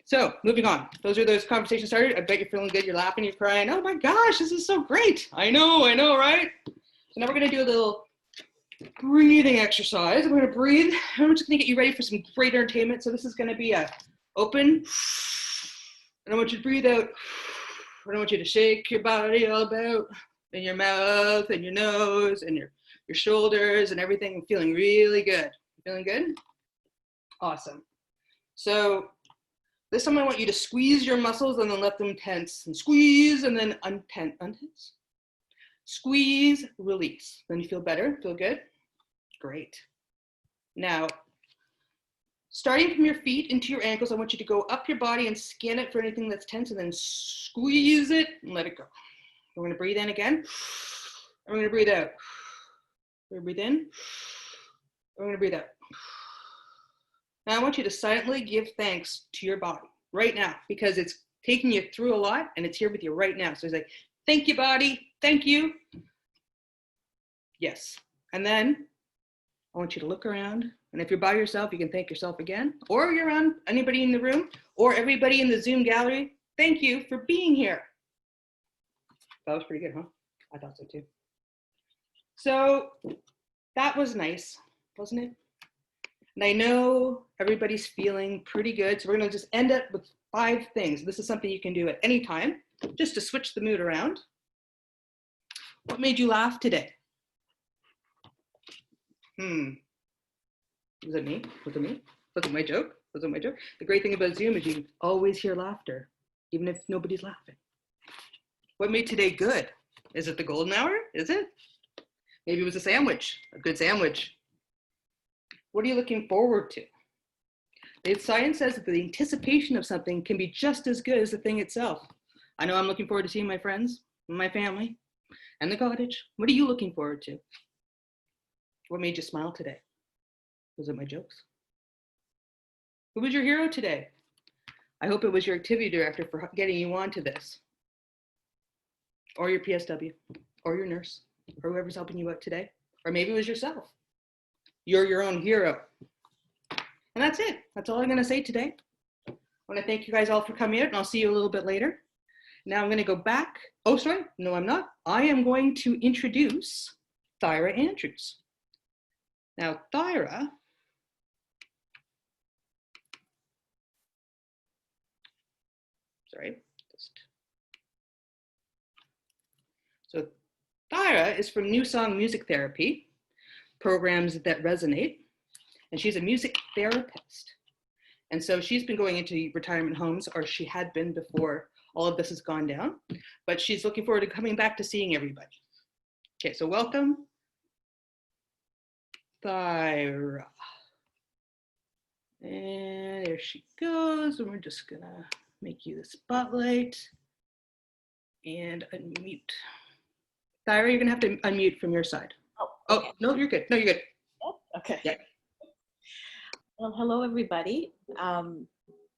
So moving on. Those are those conversations started. I bet you're feeling good. You're laughing, you're crying. Oh my gosh, this is so great. I know, right? So now we're gonna do a little breathing exercise. We're gonna breathe. I'm just gonna get you ready for some great entertainment. So this is gonna be a open. I don't want you to breathe out. I don't want you to shake your body all about in your mouth and your nose and your shoulders and everything. I'm feeling really good. Feeling good? Awesome. So this time I want you to squeeze your muscles and then let them tense, and squeeze and then untense. Squeeze, release. Then you feel better, feel good? Great. Now, starting from your feet into your ankles, I want you to go up your body and scan it for anything that's tense, and then squeeze it and let it go. We're gonna breathe in again. We're gonna breathe out. We're gonna breathe in. We're gonna breathe out. Now I want you to silently give thanks to your body right now, because it's taking you through a lot and it's here with you right now. So it's like, thank you, body, thank you. Yes. And then I want you to look around, and if you're by yourself, you can thank yourself again, or you're around anybody in the room or everybody in the Zoom gallery. Thank you for being here. That was pretty good, huh? I thought so too. So that was nice, wasn't it? And I know everybody's feeling pretty good. So we're gonna just end up with 5 things. This is something you can do at any time, just to switch the mood around. What made you laugh today? Was it me? Was it me? Was it my joke? Was it my joke? The great thing about Zoom is you always hear laughter, even if nobody's laughing. What made today good? Is it the golden hour? Is it? Maybe it was a sandwich, a good sandwich. What are you looking forward to? The science says that the anticipation of something can be just as good as the thing itself. I know I'm looking forward to seeing my friends, my family, and the cottage. What are you looking forward to? What made you smile today? Was it my jokes? Who was your hero today? I hope it was your activity director for getting you onto this. Or your PSW, or your nurse, or whoever's helping you out today. Or maybe it was yourself. You're your own hero. And that's it. That's all I'm gonna say today. I wanna thank you guys all for coming out, and I'll see you a little bit later. Now I'm gonna go back. Oh, sorry, no, I'm not. I am going to introduce Thyra Andrews. Now, Thyra, so Thyra is from New Song Music Therapy, Programs That Resonate, and she's a music therapist. And so she's been going into retirement homes, or she had been before all of this has gone down, but she's looking forward to coming back to seeing everybody. Okay, so welcome, Thyra. And there she goes, and we're just gonna make you the spotlight and unmute. Thyra, you're gonna have to unmute from your side. Oh, okay. Oh, no, you're good. No, you're good. Oh, okay. Yeah. Well, hello, everybody.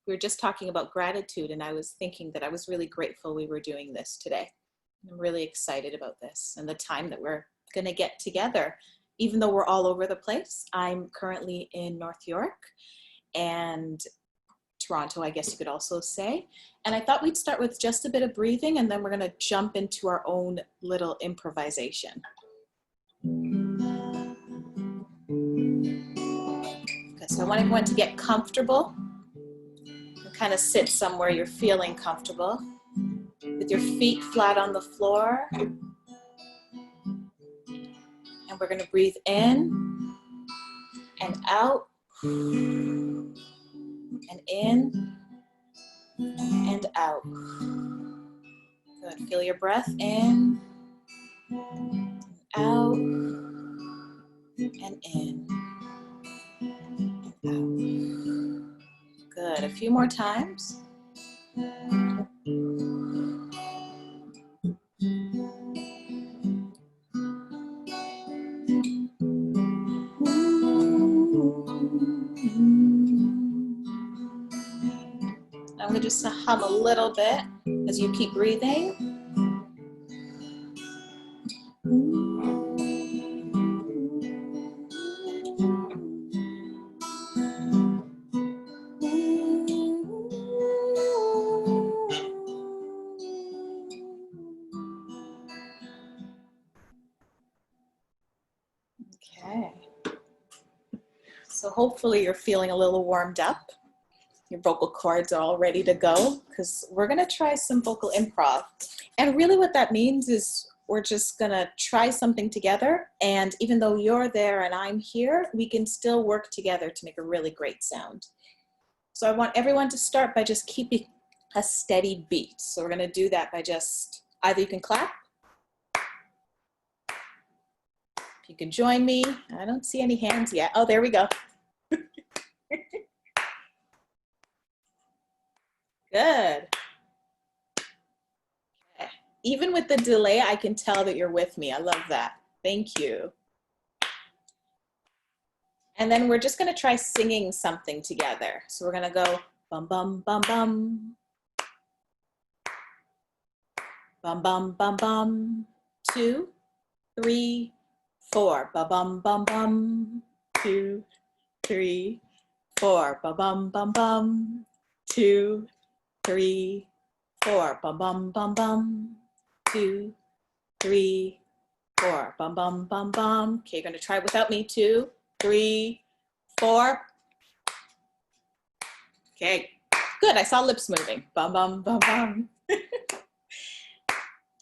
We were just talking about gratitude, and I was thinking that I was really grateful we were doing this today. I'm really excited about this and the time that we're going to get together, even though we're all over the place. I'm currently in North York and Toronto, I guess you could also say. And I thought we'd start with just a bit of breathing, and then we're going to jump into our own little improvisation. Okay, so I want everyone to get comfortable and kind of sit somewhere you're feeling comfortable with your feet flat on the floor. And we're going to breathe in and out and in and out. Good. Feel your breath in, out, and in, and out. Good. A few more times. I'm going to just hum a little bit as you keep breathing. So hopefully you're feeling a little warmed up. Your vocal cords are all ready to go because we're going to try some vocal improv. And really what that means is we're just going to try something together. And even though you're there and I'm here, we can still work together to make a really great sound. So I want everyone to start by just keeping a steady beat. So we're going to do that by just either you can clap. If you can join me. I don't see any hands yet. Oh, there we go. Good. Okay. Even with the delay, I can tell that you're with me. I love that. Thank you. And then we're just going to try singing something together. So we're going to go bum, bum, bum, bum. Bum, bum, bum, bum. 2, 3, 4. Bum, bum, bum, bum. 2, 3, 4. Bum, bum, bum, bum. 2, 3, 4. Bum, bum, bum, bum. 2, 3, 4. Bum, bum, bum, bum. Okay, you're going to try without me. 2, 3, 4. Okay, good. I saw lips moving. Bum, bum, bum, bum.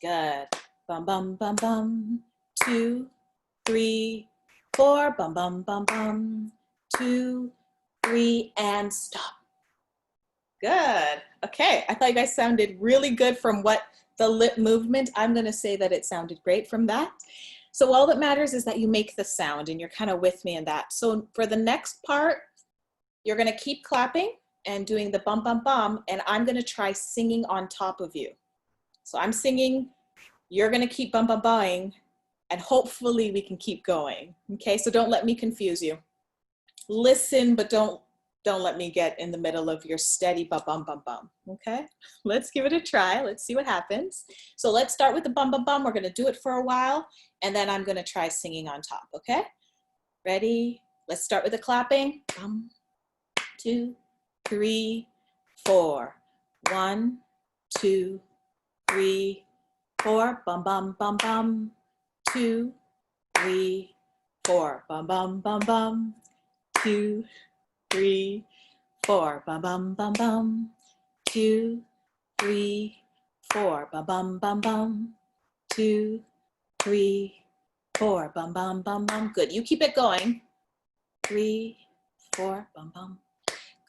Good. Bum, bum, bum, bum. 2, 3, 4. Bum, bum, bum, bum. 2, 3, and stop. Good. Okay, I thought you guys sounded really good from what the lip movement. I'm going to say that it sounded great from that. So all that matters is that you make the sound and you're kind of with me in that. So for the next part, you're going to keep clapping and doing the bum, bum, bum, and I'm going to try singing on top of you. So I'm singing, you're going to keep bum, bum, bumming, and hopefully we can keep going. Okay, so don't let me confuse you. Listen, but don't let me get in the middle of your steady bum, bum, bum, bum. Okay, let's give it a try. Let's see what happens. So let's start with the bum, bum, bum. We're going to do it for a while, and then I'm going to try singing on top. Okay, ready? Let's start with the clapping. Bum, 2, 3, 4. 1, 2, 3, 4. Bum, bum, bum, bum. 2, 3, 4. Bum, bum, bum, bum. 2, 3, 4. Bum, bum, bum, bum. 2, 3, 4. Bum, bum, bum, bum. 2, 3, 4. Bum, bum, bum, bum. Good. You keep it going. 3, 4. Bum, bum.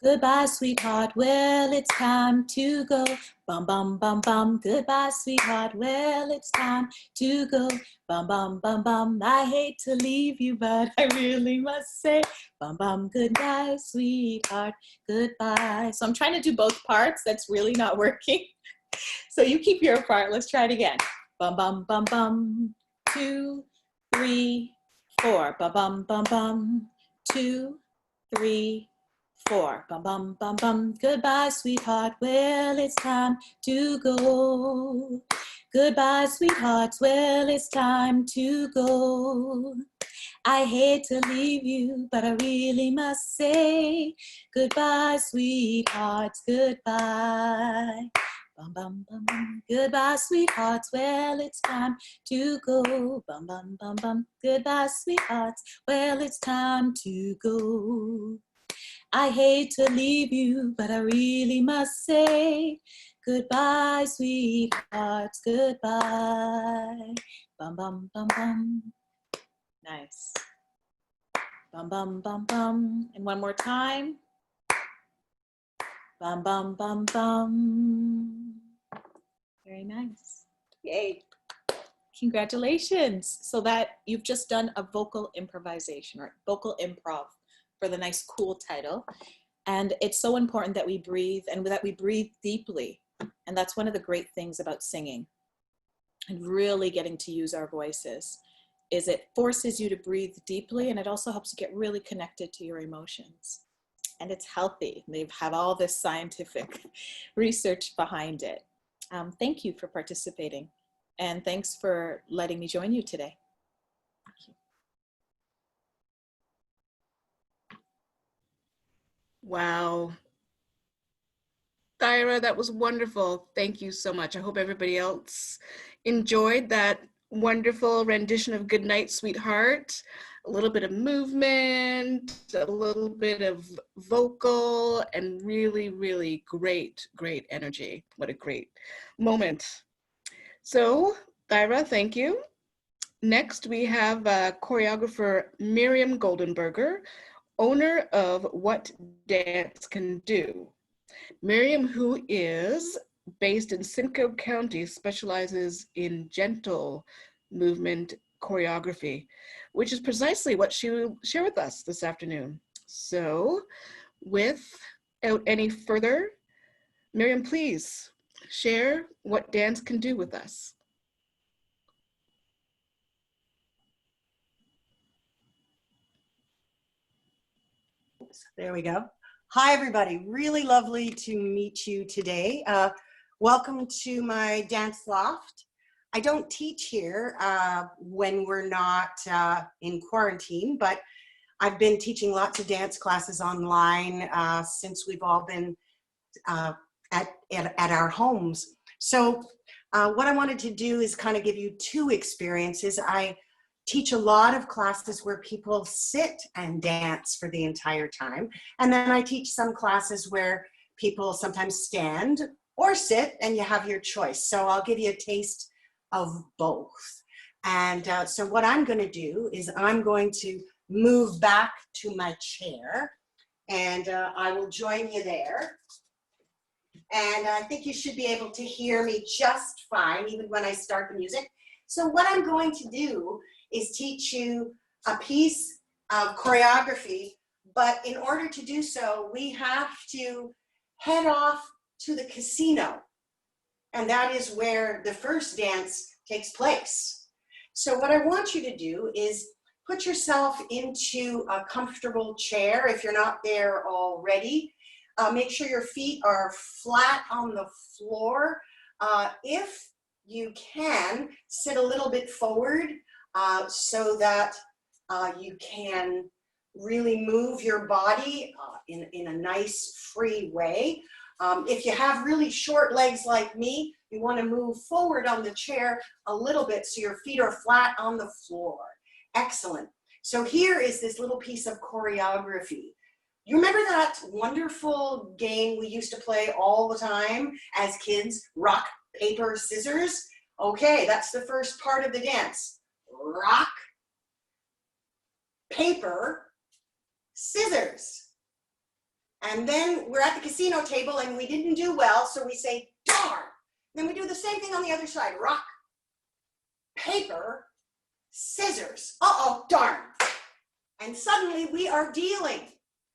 Goodbye, sweetheart. Well, it's time to go. Bum, bum, bum, bum. Goodbye, sweetheart. Well, it's time to go. Bum, bum, bum, bum. I hate to leave you, but I really must say, bum, bum, goodbye, sweetheart. Goodbye. So I'm trying to do both parts. That's really not working. So you keep your part. Let's try it again. Bum, bum, bum, bum. 2, 3, 4. Bum, bum, bum, bum. 2, 3, 4. Bum, bum, bum, bum. Goodbye, sweetheart. Well, it's time to go. Goodbye, sweetheart. Well, it's time to go. I hate to leave you, but I really must say, goodbye, sweethearts. Goodbye. Bum, bum, bum, bum. Goodbye, sweethearts. Well, it's time to go. Bum, bum, bum, bum. Goodbye, sweethearts. Well, it's time to go. I hate to leave you, but I really must say, goodbye, sweethearts, goodbye. Bum, bum, bum, bum. Nice. Bum, bum, bum, bum. And one more time. Bum, bum, bum, bum. Very nice. Yay. Congratulations. So that you've just done a vocal improvisation or vocal improv for the nice cool title. And it's so important that we breathe and that we breathe deeply. And that's one of the great things about singing and really getting to use our voices is it forces you to breathe deeply, and it also helps you get really connected to your emotions. And it's healthy. They have all this scientific research behind it. Thank you for participating. And thanks for letting me join you today. Thank you. Wow. Thyra, that was wonderful. Thank you so much. I hope everybody else enjoyed that wonderful rendition of Good Night, Sweetheart. a little bit of movement, a little bit of vocal, and really, really great, great energy. What a great moment. So, Ira, thank you. Next, we have choreographer Miriam Goldenberger, owner of What Dance Can Do. Miriam, who is based in Simcoe County, specializes in gentle movement choreography, which is precisely what she will share with us this afternoon. So, without any further, Miriam, please share what dance can do with us. There we go. Hi, everybody. Really lovely to meet you today. Welcome to my dance loft. I don't teach here when we're not in quarantine, but I've been teaching lots of dance classes online since we've all been at our homes. So what I wanted to do is kind of give you two experiences. I teach a lot of classes where people sit and dance for the entire time. And then I teach some classes where people sometimes stand or sit and you have your choice. So I'll give you a taste of both. And so what I'm going to do is I'm going to move back to my chair and I will join you there. And I think you should be able to hear me just fine, even when I start the music. So what I'm going to do is teach you a piece of choreography, but in order to do so, we have to head off to the casino. And that is where the first dance takes place. So what I want you to do is put yourself into a comfortable chair if you're not there already. Make sure your feet are flat on the floor. If you can, sit a little bit forward so that you can really move your body in a nice, free way. If you have really short legs like me, you want to move forward on the chair a little bit so your feet are flat on the floor. Excellent. So here is this little piece of choreography. You remember that wonderful game we used to play all the time as kids, rock, paper, scissors? Okay, that's the first part of the dance. Rock, paper, scissors. And then we're at the casino table and we didn't do well, so we say, darn. Then we do the same thing on the other side. Rock, paper, scissors. Uh-oh, darn. And suddenly we are dealing.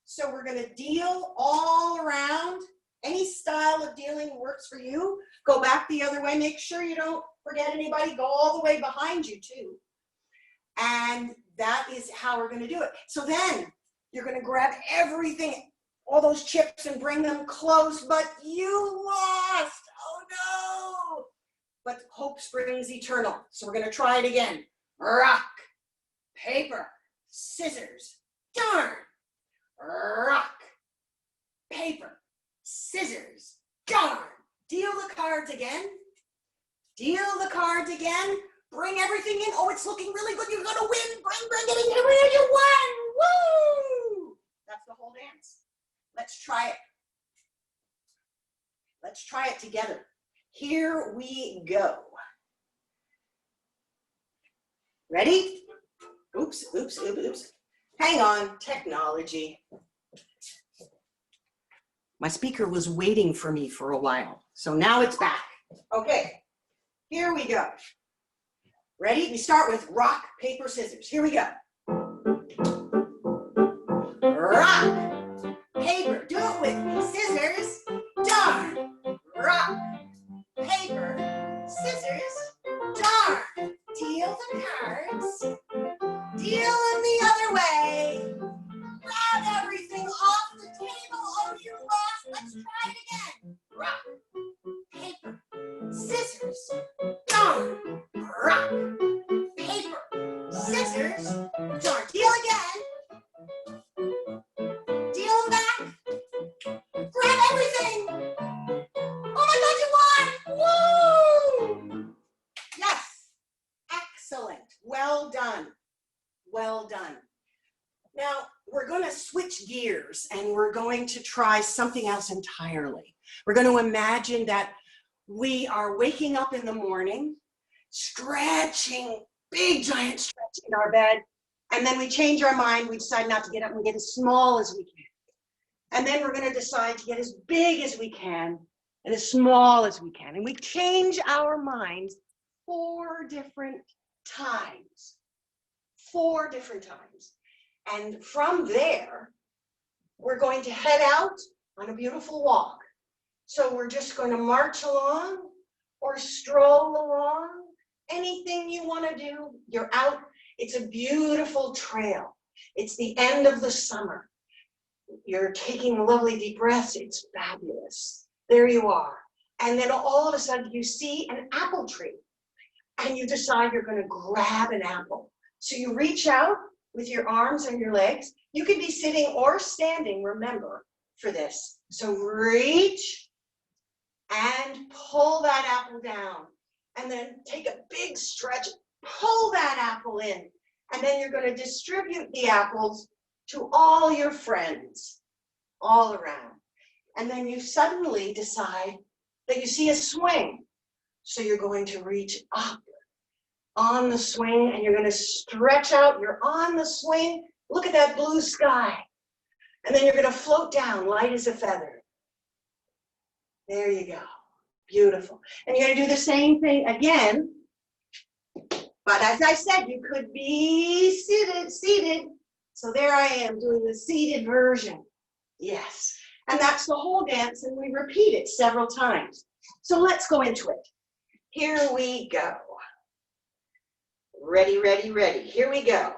So we're going to deal all around. Any style of dealing works for you. Go back the other way. Make sure you don't forget anybody. Go all the way behind you too. And that is how we're going to do it. So then you're going to grab everything, all those chips, and bring them close, but you lost. Oh no. But hope springs eternal. So we're going to try it again. Rock, paper, scissors. Darn. Rock, paper, scissors, darn. Deal the cards again. Deal the cards again. Bring everything in. Oh, it's looking really good. You're going to win. Bring it in here. You won. Woo! That's the whole dance. Let's try it. Let's try it together. Here we go. Ready? Oops, oops, oops, oops. Hang on, technology. My speaker was waiting for me for a while, so now it's back. Okay, here we go. Ready? We start with rock, paper, scissors. Here we go. Rock, paper, do it with me. Scissors, darn. Rock, paper, scissors, darn. Deal the cards. Deal them the other way. Grab everything off the table. Oh, you lost. Let's try it again. Rock, paper, scissors, darn. Rock, paper, scissors, switch gears and we're going to try something else entirely. We're going to imagine that we are waking up in the morning, stretching, big giant stretch in our bed, and then we change our mind, we decide not to get up and get as small as we can. And then we're going to decide to get as big as we can and as small as we can. And we change our minds 4 different times. 4 different times. And from there, we're going to head out on a beautiful walk. So we're just going to march along or stroll along. Anything you want to do, you're out. It's a beautiful trail. It's the end of the summer. You're taking lovely deep breaths. It's fabulous. There you are. And then all of a sudden you see an apple tree and you decide you're going to grab an apple. So you reach out with your arms and your legs. You could be sitting or standing, remember, for this. So reach and pull that apple down. And then take a big stretch, pull that apple in. And then you're going to distribute the apples to all your friends all around. And then you suddenly decide that you see a swing. So you're going to reach up on the swing and you're going to stretch out. You're on the swing. Look at that blue sky. And then you're going to float down light as a feather. There you go. Beautiful. And you're going to do the same thing again. But as I said, you could be seated. So there I am doing the seated version. Yes. And that's the whole dance, and we repeat it several times. So let's go into it. Here we go. Ready, ready, ready. Here we go.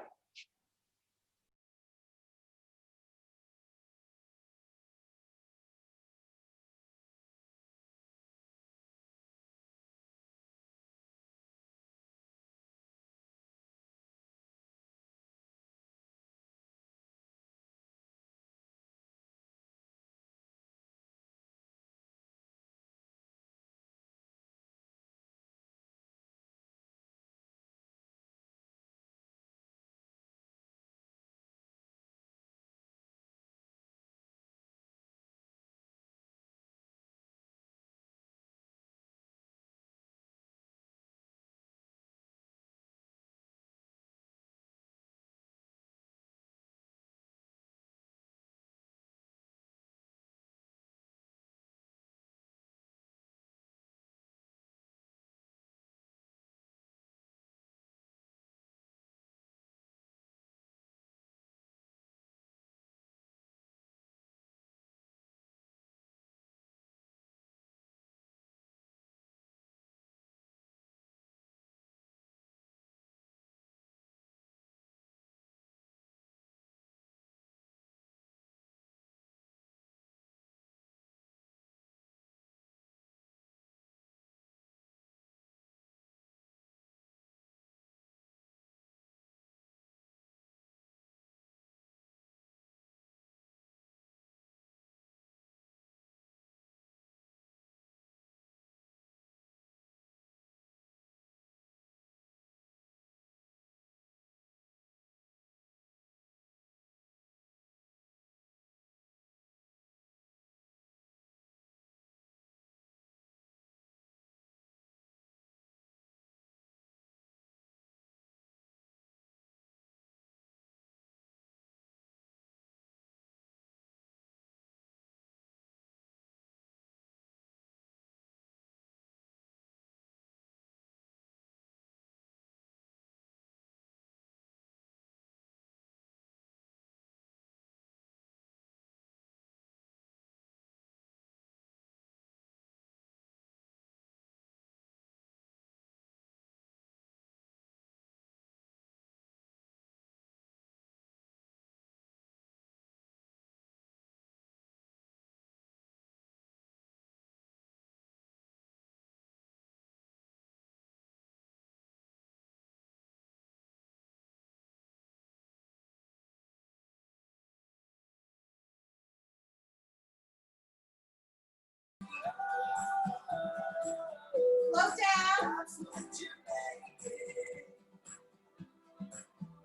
Slow down.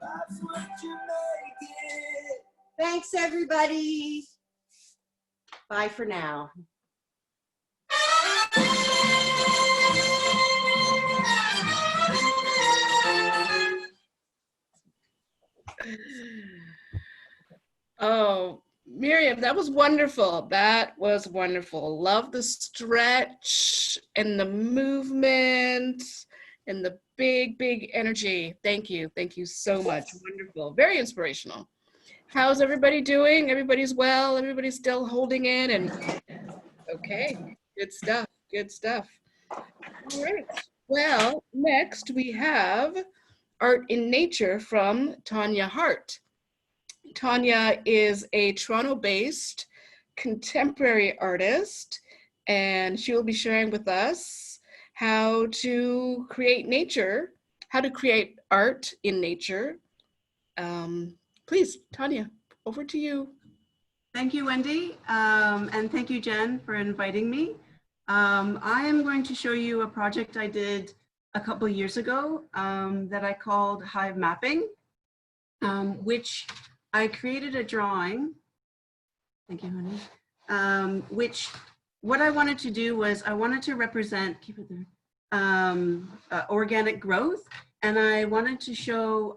That's what you make it. Thanks, everybody. Bye for now. Oh, Miriam, that was wonderful. That was wonderful. Love the stretch and the movement and the big, big energy. Thank you. Thank you so much. Wonderful. Very inspirational. How's everybody doing? Everybody's well? Everybody's still holding in? And okay, good stuff. Good stuff. All right. Well, next we have Art in Nature from Tanya Hart. Tanya is a Toronto-based contemporary artist, and she will be sharing with us how to create nature, how to create art in nature. Please, Tanya, over to you. Thank you, Wendy, and thank you, Jen, for inviting me. I am going to show you a project I did a couple years ago that I called Hive Mapping, which I created a drawing. Thank you, honey. Which what I wanted to do was I wanted to represent, keep it there, organic growth, and I wanted to show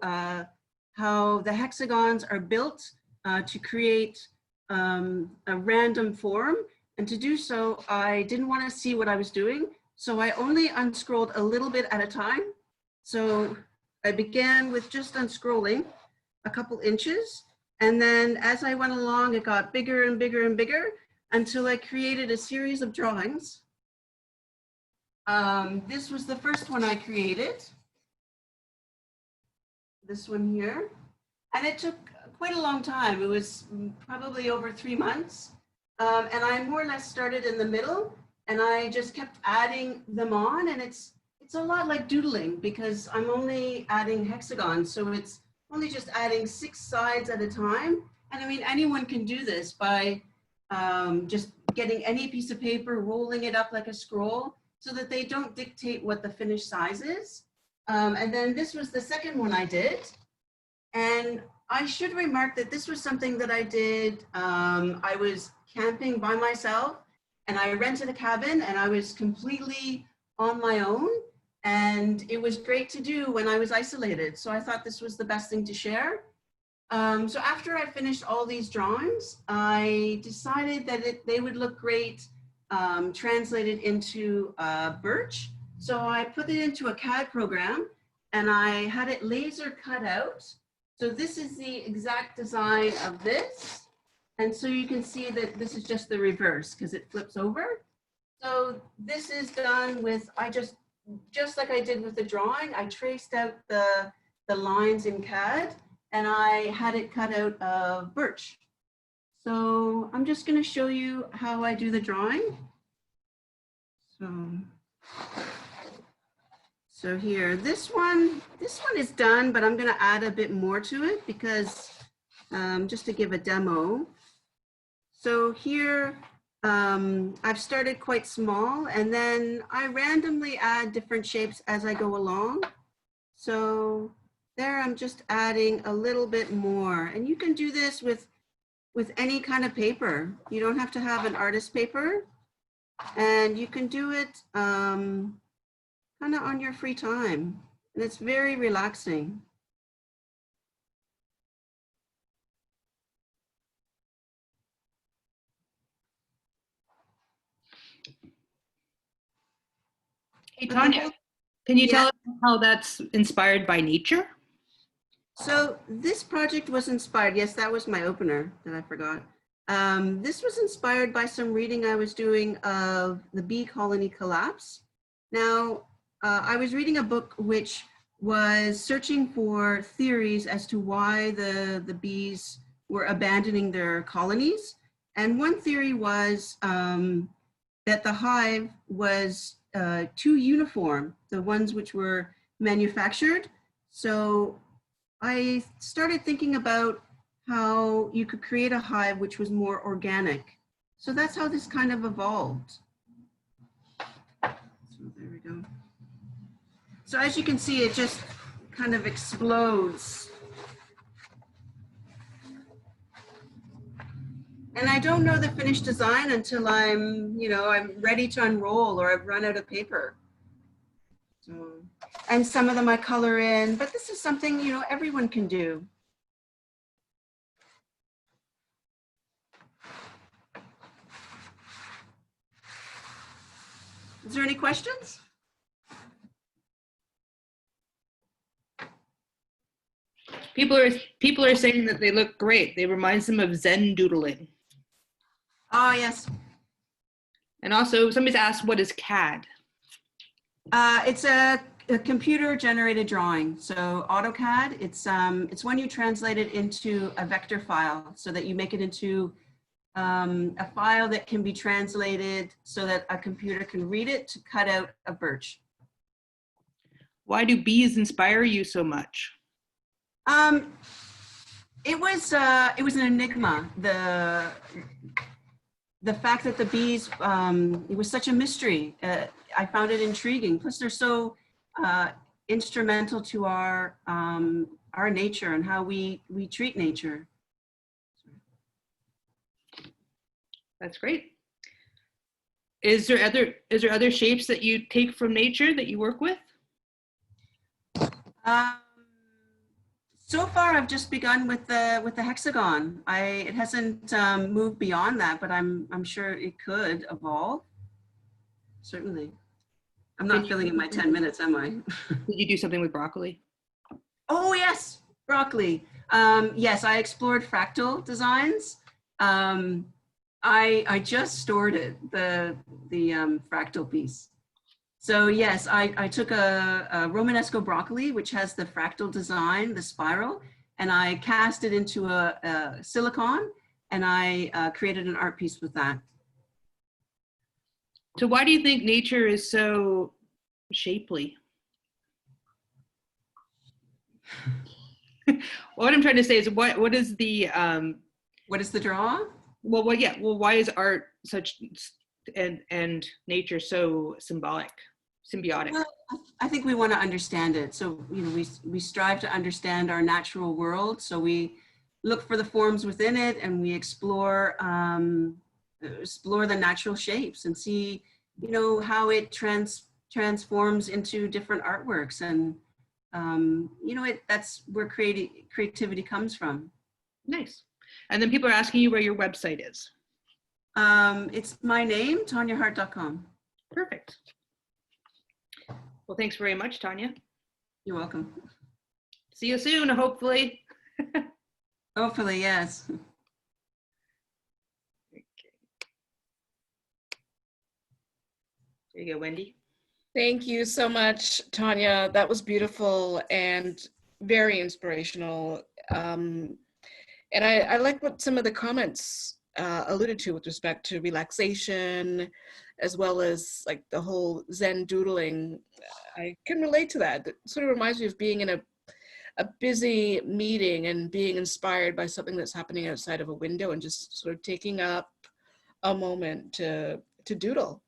how the hexagons are built to create a random form. And to do so, I didn't want to see what I was doing, so I only unscrolled a little bit at a time. So I began with just unscrolling a couple inches, and then as I went along, it got bigger and bigger and bigger until I created a series of drawings. This was the first one I created, this one here, and it took quite a long time. It was probably over 3 months. And I more or less started in the middle, and I just kept adding them on, and it's a lot like doodling because I'm only adding hexagons, so it's only just adding 6 sides at a time. And I mean, anyone can do this by just getting any piece of paper, rolling it up like a scroll so that they don't dictate what the finished size is. And then this was the second one I did. And I should remark that this was something that I did, I was camping by myself, and I rented a cabin, and I was completely on my own, and it was great to do when I was isolated. So I thought this was the best thing to share. So after I finished all these drawings, I decided that they would look great translated into birch. So I put it into a CAD program, and I had it laser cut out. So this is the exact design of this. And so you can see that this is just the reverse because it flips over. So this is done with, just like I did with the drawing, I traced out the lines in CAD, and I had it cut out of birch. So I'm just going to show you how I do the drawing. So here, this one is done, but I'm going to add a bit more to it because just to give a demo. So here, I've started quite small, and then I randomly add different shapes as I go along. So there, I'm just adding a little bit more, and you can do this with any kind of paper. You don't have to have an artist paper, and you can do it kind of on your free time, and it's very relaxing. Hey, Tanya, can you tell us how that's inspired by nature? So this project was inspired, yes, that was my opener that I forgot. This was inspired by some reading I was doing of the bee colony collapse. Now, I was reading a book which was searching for theories as to why the bees were abandoning their colonies. And one theory was that the hive was too uniform, the ones which were manufactured. So I started thinking about how you could create a hive which was more organic. So that's how this kind of evolved. So there we go. So as you can see, it just kind of explodes. And I don't know the finished design until I'm ready to unroll or I've run out of paper. So, and some of them I color in, but this is something, everyone can do. Is there any questions? People are saying that they look great. They reminds them of Zen doodling. Oh, yes. And also, somebody's asked, what is CAD? It's a computer generated drawing. So AutoCAD, it's when you translate it into a vector file so that you make it into a file that can be translated so that a computer can read it to cut out a birch. Why do bees inspire you so much? It was an enigma. The fact that the bees, it was such a mystery. I found it intriguing. Plus, they're so instrumental to our nature and how we treat nature. That's great. Is there other shapes that you take from nature that you work with? So far, I've just begun with the hexagon. It hasn't moved beyond that, but I'm sure it could evolve. Certainly. I'm not filling in my 10 minutes, am I? Did you do something with broccoli? Oh yes, broccoli. Yes, I explored fractal designs. I just stored it, the fractal piece. So yes, I took a Romanesco broccoli, which has the fractal design, the spiral, and I cast it into a silicone, and I created an art piece with that. So why do you think nature is so shapely? What I'm trying to say is what is the what is the draw? Well, why is art such and nature so symbiotic? Well, I think we want to understand it. So, we strive to understand our natural world. So we look for the forms within it, and we explore the natural shapes and see, how it transforms into different artworks. And, that's where creativity comes from. Nice. And then people are asking you where your website is. It's my name, TanyaHart.com. Perfect. Well, thanks very much, Tanya. You're welcome. See you soon, hopefully. Hopefully, yes. Okay. There you go, Wendy. Thank you so much, Tanya. That was beautiful and very inspirational. And I like what some of the comments alluded to with respect to relaxation, as well as like the whole Zen doodling. I can relate to that. It sort of reminds me of being in a busy meeting and being inspired by something that's happening outside of a window and just sort of taking up a moment to doodle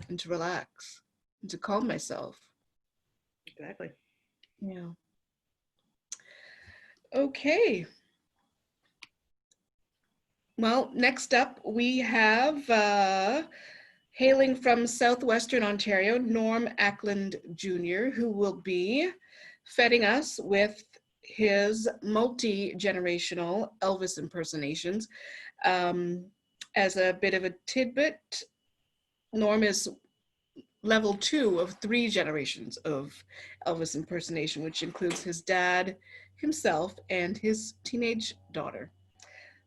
and to relax and to calm myself. Exactly. Yeah. Okay. Well, next up we have hailing from Southwestern Ontario, Norm Ackland Jr., who will be feting us with his multi-generational Elvis impersonations. As a bit of a tidbit, Norm is level 2 of 3 generations of Elvis impersonation, which includes his dad, himself, and his teenage daughter.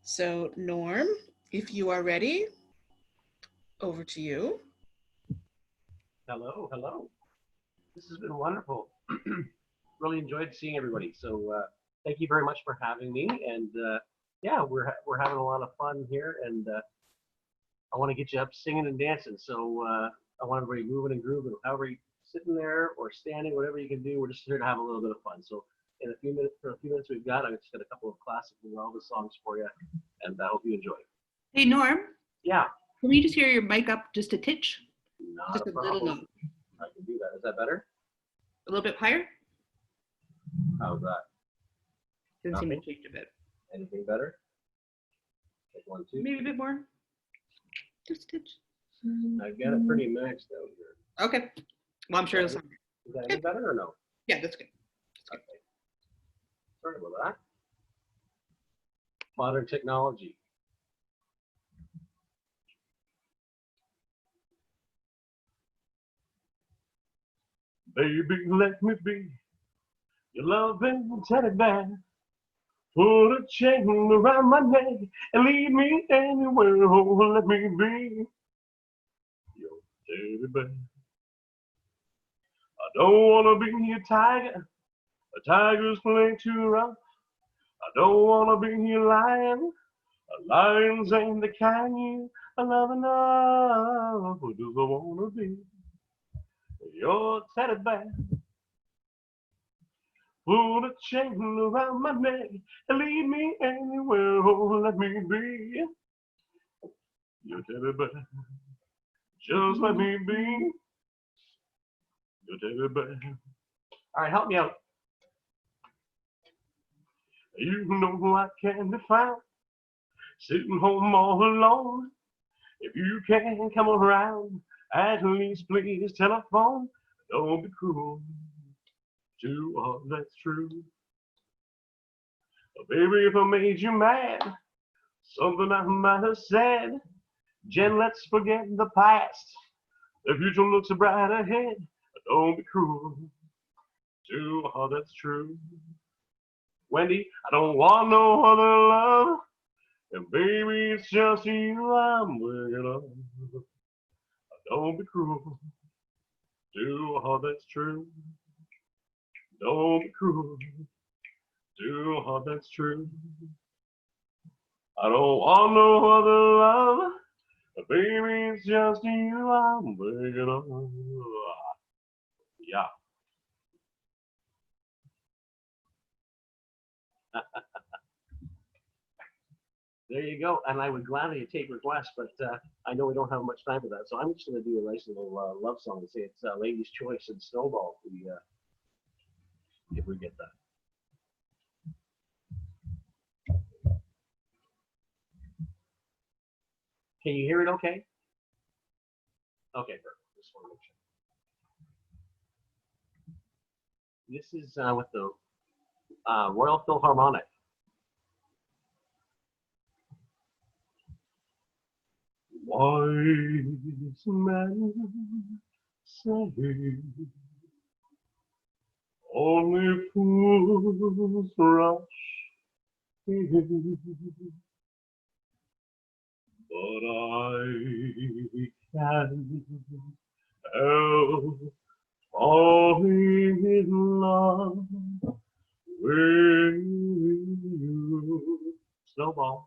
So Norm, if you are ready, over to you. Hello, hello. This has been wonderful. Really enjoyed seeing everybody. So thank you very much for having me. And yeah, we're having a lot of fun here, and I want to get you up singing and dancing. So I want everybody moving and grooving. However, you sitting there or standing, whatever you can do. We're just here to have a little bit of fun. So for a few minutes we've got, I've just got a couple of classic Elvis songs for you, and I hope you enjoy it. Hey, Norm. Yeah. Can we just hear your mic up just a titch? Not Just a a little problem. low. I can do that. Is that better? A little bit higher? How's that? Doesn't seem to change a bit. Anything better? Like 1, 2. Maybe a bit more. Just a touch. I've got it pretty maxed out here. Okay. Well, I'm sure Is this. that any better or no? Yeah, that's good. Okay. Sorry about that. Modern technology. Baby, let me be your loving teddy bear. Put a chain around my neck and lead me anywhere. Oh, let me be your teddy bear. I don't want to be a tiger. A tiger's play too rough. I don't want to be a lion. A lion's ain't the kind you love enough. Who do I want to be? Your teddy bear. Put a chain around my neck and lead me anywhere. Oh, let me be your teddy bear. Just let me be your teddy bear. All right, help me out. You know I can't be found sitting home all alone. If you can't come around, at least please telephone. Don't be cruel to all that's true. Baby, if I made you mad, something I might have said, Jen, let's forget the past. The future looks bright ahead. Don't be cruel to all that's true. Wendy, I don't want no other love. And baby, it's just you I'm working on. Don't be cruel to all that's true. Don't be cruel to all that's true. I don't want no other love. But baby, it's just you I'm working on. Yeah. There you go. And I would gladly take requests, but I know we don't have much time for that. So I'm just going to do a nice little love song and say it's Lady's Choice and Snowball if we get that. Can you hear it okay? Okay, perfect. Just want to make sure. This is with the Royal Philharmonic. Wise men say only fools rush in, but I can't help falling in love with you. Snowball.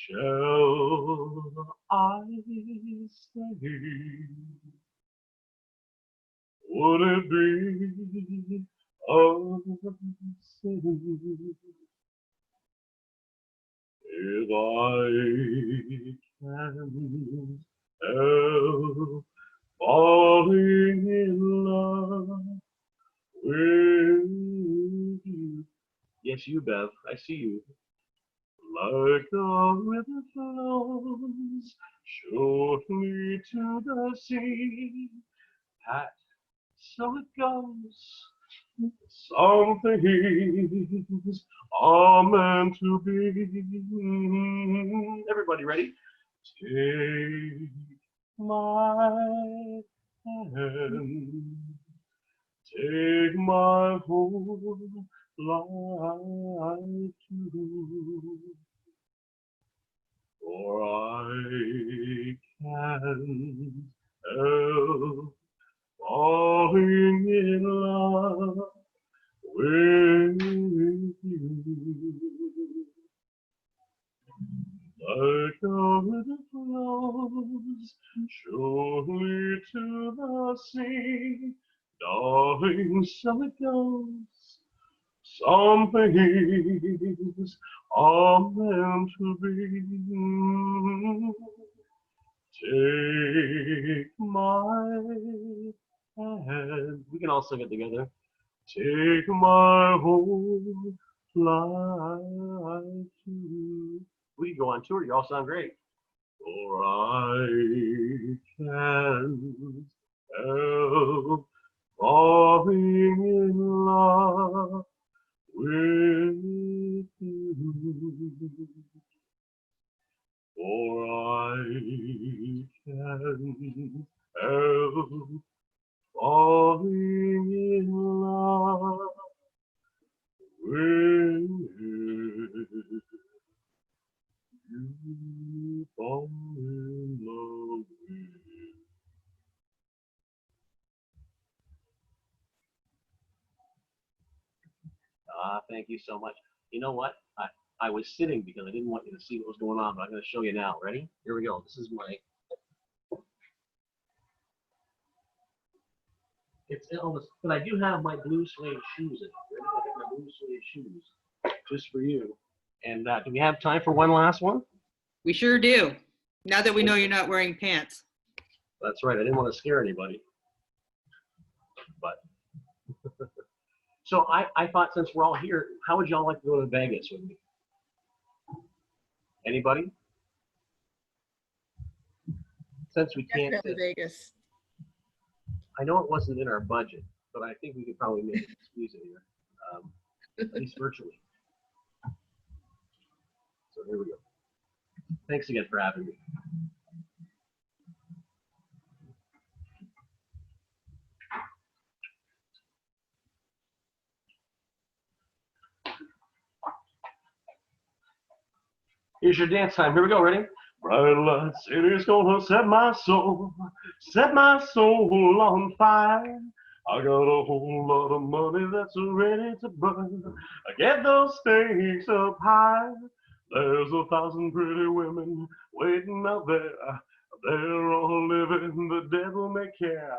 Shall I stay? Would it be a sin if I can help falling in love with you? Yes, you, Bev. I see you. Like the river flows shortly to the sea, Pat, so it goes. Some things are meant to be. Everybody ready? Take my hand. Take my whole life too. For I can't help falling in love with you. Like a river flows surely to the sea, darling, so it goes. Some things are meant to be. Take my hand. We can all sing it together. Take my whole life too. We could go on tour. You all sound great. For I can't help falling in love with you. For I can't help falling in love with you. You fall in love with. Thank you so much. You know what? I was sitting because I didn't want you to see what was going on, but I'm going to show you now. Ready? Here we go. This is my. It's Elvis, but I do have my blue suede shoes in. Ready? I got my blue suede shoes just for you. And do we have time for one last one? We sure do. Now that we know you're not wearing pants. That's right. I didn't want to scare anybody. But so I thought since we're all here, how would y'all like to go to Vegas with me? Anybody? Since we can't. Definitely Vegas. I know it wasn't in our budget, but I think we could probably make it squeeze it here, at least virtually. So here we go. Thanks again for having me. Here's your dance time. Here we go. Ready? Bright light city's gonna set my soul on fire. I got a whole lot of money that's ready to burn. I get those stakes up high. There's 1,000 pretty women waiting out there. They're all living the devil may care.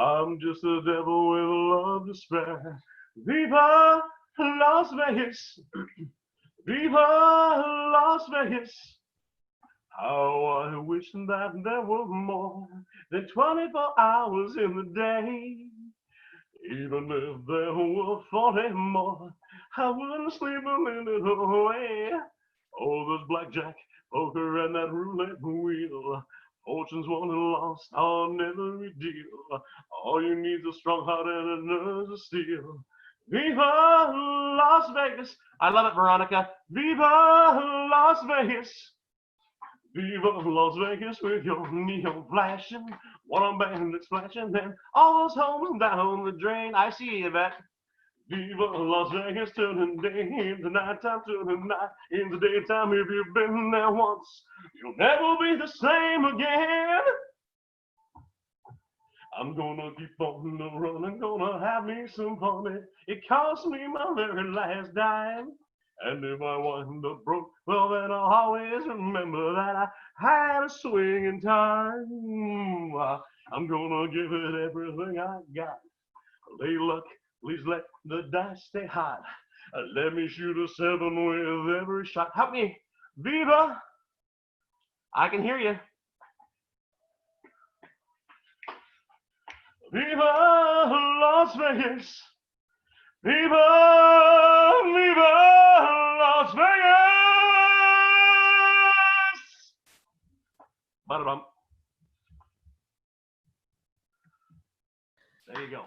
I'm just a devil with love to spare. Viva Las Vegas! Viva Las Vegas! How I wish that there were more than 24 hours in the day. Even if there were 40 more, I wouldn't sleep a minute away. Oh, there's blackjack, poker, and that roulette wheel. Fortunes won and lost on every deal. All you need is a strong heart and a nerve of steel. Viva Las Vegas! I love it, Veronica. Viva Las Vegas! Viva Las Vegas with your neon flashing, one bandit splashing, then all those homes down the drain. I see you, Yvette. Viva Las Vegas, turning day into nighttime, turning night into daytime. If you've been there once, you'll never be the same again. I'm gonna keep on the run, I'm gonna have me some fun. It cost me my very last dime. And if I wind up broke, well then I'll always remember that I had a swinging time. I'm gonna give it everything I got. Lay luck, please let the dice stay hot. Let me shoot a 7 with every shot. Help me, Viva! I can hear you. Viva Las Vegas! Viva, Viva Las Vegas! Ba-da-bum. There you go.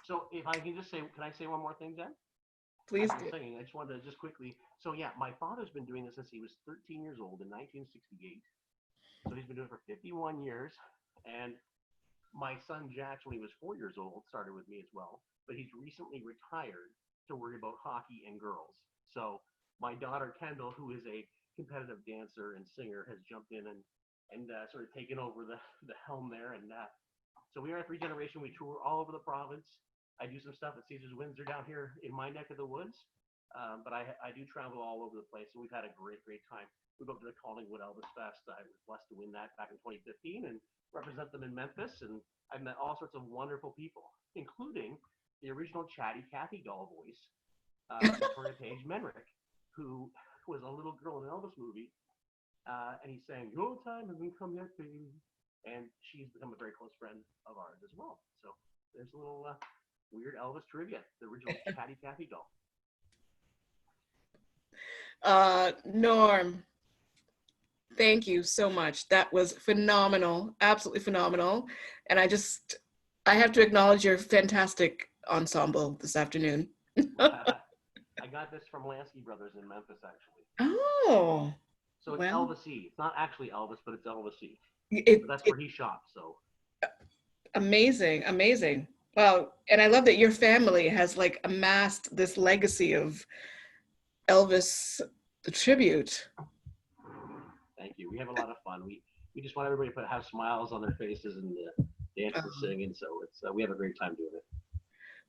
So if I can just say, can I say one more thing, Jen? Please I'm do. saying, I just wanted to just quickly. So yeah, my father's been doing this since he was 13 years old in 1968. So he's been doing it for 51 years. And my son Jax, when he was 4 years old, started with me as well. But he's recently retired to worry about hockey and girls. So my daughter Kendall, who is a competitive dancer and singer, has jumped in and sort of taken over the helm there. And so we are a 3-generation. We tour all over the province. I do some stuff at Caesars Windsor down here in my neck of the woods. But I do travel all over the place, and we've had a great time. We go to the Collingwood Elvis Fest. I was blessed to win that back in 2015 and represent them in Memphis. And I've met all sorts of wonderful people, including the original Chatty Cathy doll voice, Victoria Paige Menrick, who was a little girl in an Elvis movie. And he sang, "Your time hasn't come yet, baby." And she's become a very close friend of ours as well. So there's a little weird Elvis trivia, the original Chatty Cathy doll. Norm, thank you so much. That was phenomenal, absolutely phenomenal. And I have to acknowledge your fantastic ensemble this afternoon. I got this from Lansky Brothers in Memphis, actually. Oh, So it's well, Elvis-y. It's not actually Elvis, but it's Elvis-y. it, But that's it where he shops, so. amazing, amazing. Wow, and I love that your family has like amassed this legacy of Elvis the tribute. Thank you. We have a lot of fun. We just want everybody to have smiles on their faces and dance and sing, and so it's we have a great time doing it.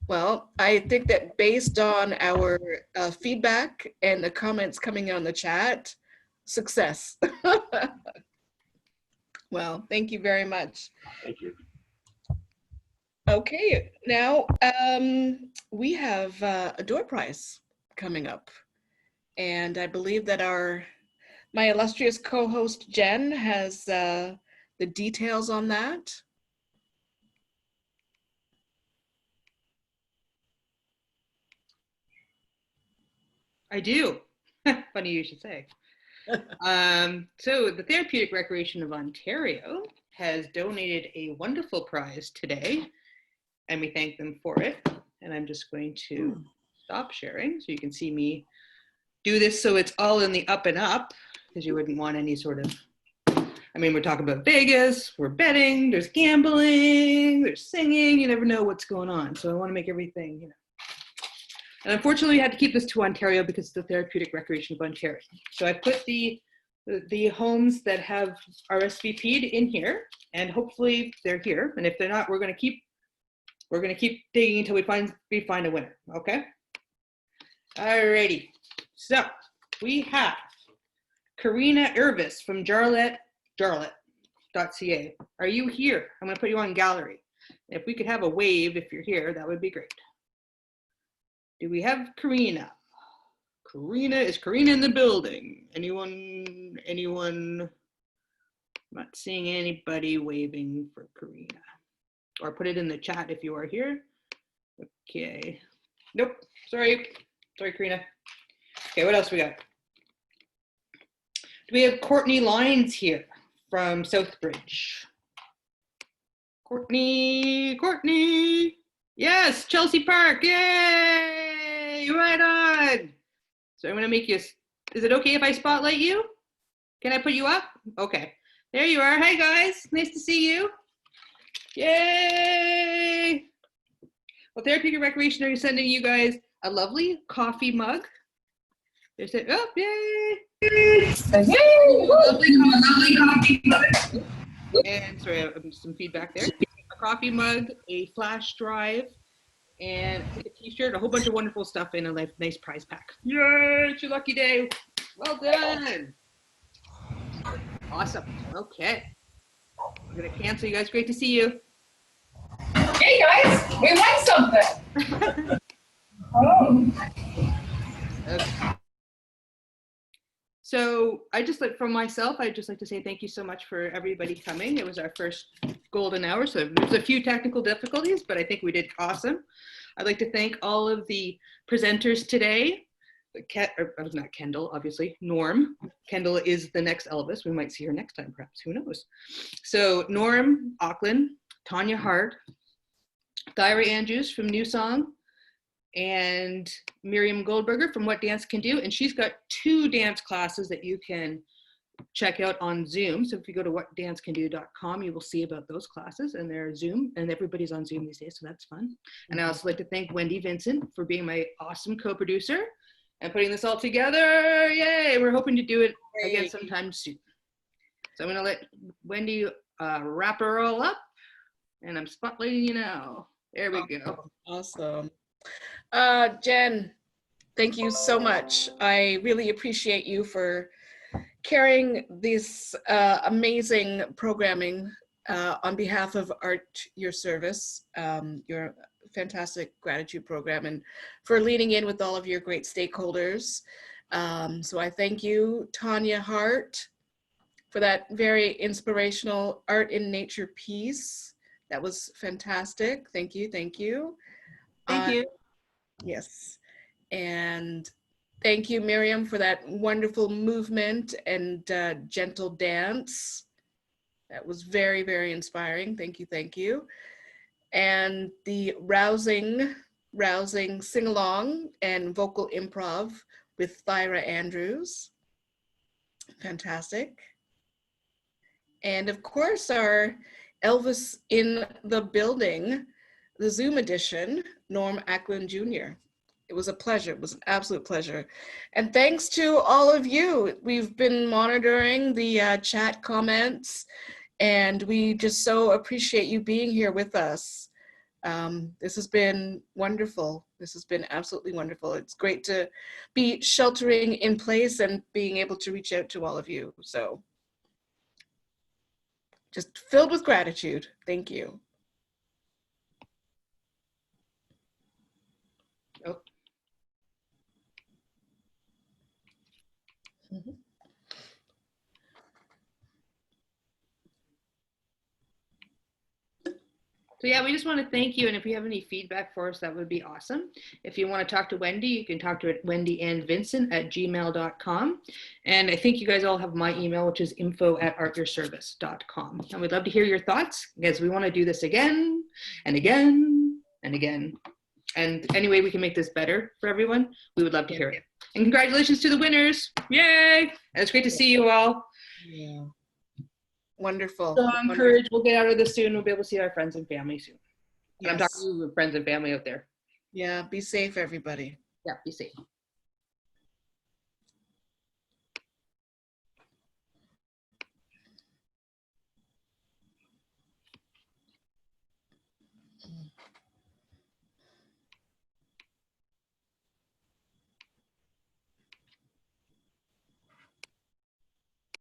Well, I think that based on our feedback and the comments coming on the chat, success. Well, thank you very much. Thank you. Okay, now we have a door prize coming up. And I believe that my illustrious co-host Jen has the details on that. I do. Funny you should say. So the Therapeutic Recreation of Ontario has donated a wonderful prize today, and we thank them for it. And I'm just going to stop sharing so you can see me do this so it's all in the up and up, because you wouldn't want any sort of, I mean, we're talking about Vegas, we're betting, there's gambling, there's singing, you never know what's going on. So I want to make everything, you know. And unfortunately, we had to keep this to Ontario because it's the Therapeutic Recreation of Ontario. So I put the homes that have RSVP'd in here, and hopefully they're here. And if they're not, we're gonna keep digging until we find a winner. Okay. Alrighty. So we have Karina Elvis from Jarlette.ca. Are you here? I'm gonna put you on gallery. If we could have a wave if you're here, that would be great. Do we have Karina? Is Karina in the building? Anyone? I'm not seeing anybody waving for Karina. Or put it in the chat if you are here. Okay. Nope. Sorry, Karina. Okay, what else we got? Do we have Courtney Lyons here from Southbridge? Courtney. Yes, Chelsea Park. Yay! Right on. So I'm gonna make you, is it okay if I spotlight you? Can I put you up? Okay. There you are. Hi guys, nice to see you. Yay! Well, Therapeutic Recreation are sending you guys a lovely coffee mug. They said, oh, yay! Lovely coffee mug. And sorry, I have some feedback there. A coffee mug, a flash drive, and I think a t-shirt, a whole bunch of wonderful stuff in a nice prize pack. Yay, it's your lucky day. Well done. Awesome. Okay. I'm gonna cancel you guys. Great to see you. Hey guys, we won something. Oh. Okay. So I'd just like to say thank you so much for everybody coming. It was our first golden hour, so there's a few technical difficulties, but I think we did awesome. I'd like to thank all of the presenters today. Not Kendall, obviously, Norm. Kendall is the next Elvis. We might see her next time, perhaps, who knows. So Norm Auckland, Tanya Hart, Thyra Andrews from New Song, and Miriam Goldberger from What Dance Can Do. And she's got 2 dance classes that you can check out on Zoom. So if you go to whatdancecando.com, you will see about those classes, and they're Zoom, and everybody's on Zoom these days, so that's fun. And I also like to thank Wendy Vincent for being my awesome co-producer and putting this all together. Yay! We're hoping to do it again sometime soon. So I'm gonna let Wendy wrap her all up, and I'm spotlighting you now. There we go. Awesome. Jen, thank you so much. I really appreciate you for carrying this amazing programming on behalf of Art Your Service, your fantastic gratitude program, and for leading in with all of your great stakeholders. So I thank you, Tanya Hart, for that very inspirational art in nature piece. That was fantastic. Thank you. Thank you. Yes. And Thank you, Miriam, for that wonderful movement and gentle dance. That was very, very inspiring. Thank you, thank you. And the rousing sing-along and vocal improv with Thyra Andrews. Fantastic. And of course, our Elvis in the building, the Zoom edition, Norm Acklin Jr. It was a pleasure. It was an absolute pleasure. And thanks to all of you. We've been monitoring the chat comments, and we just so appreciate you being here with us. This has been wonderful. This has been absolutely wonderful. It's great to be sheltering in place and being able to reach out to all of you. So just filled with gratitude. Thank you. Oh. So yeah, we just want to thank you. And if you have any feedback for us, that would be awesome. If you want to talk to Wendy, you can talk to Wendy and Vincent at gmail.com. And I think you guys all have my email, which is info@artyourservice.com. And we'd love to hear your thoughts, because we want to do this again and again and again. And any way we can make this better for everyone, we would love to hear it. And congratulations to the winners. Yay. And it's great to see you all. Yeah. Wonderful. So I'm encouraged. We'll get out of this soon. We'll be able to see our friends and family soon. And I'm Yes. talking to friends and family out there. Yeah, be safe, everybody. Yeah, be safe.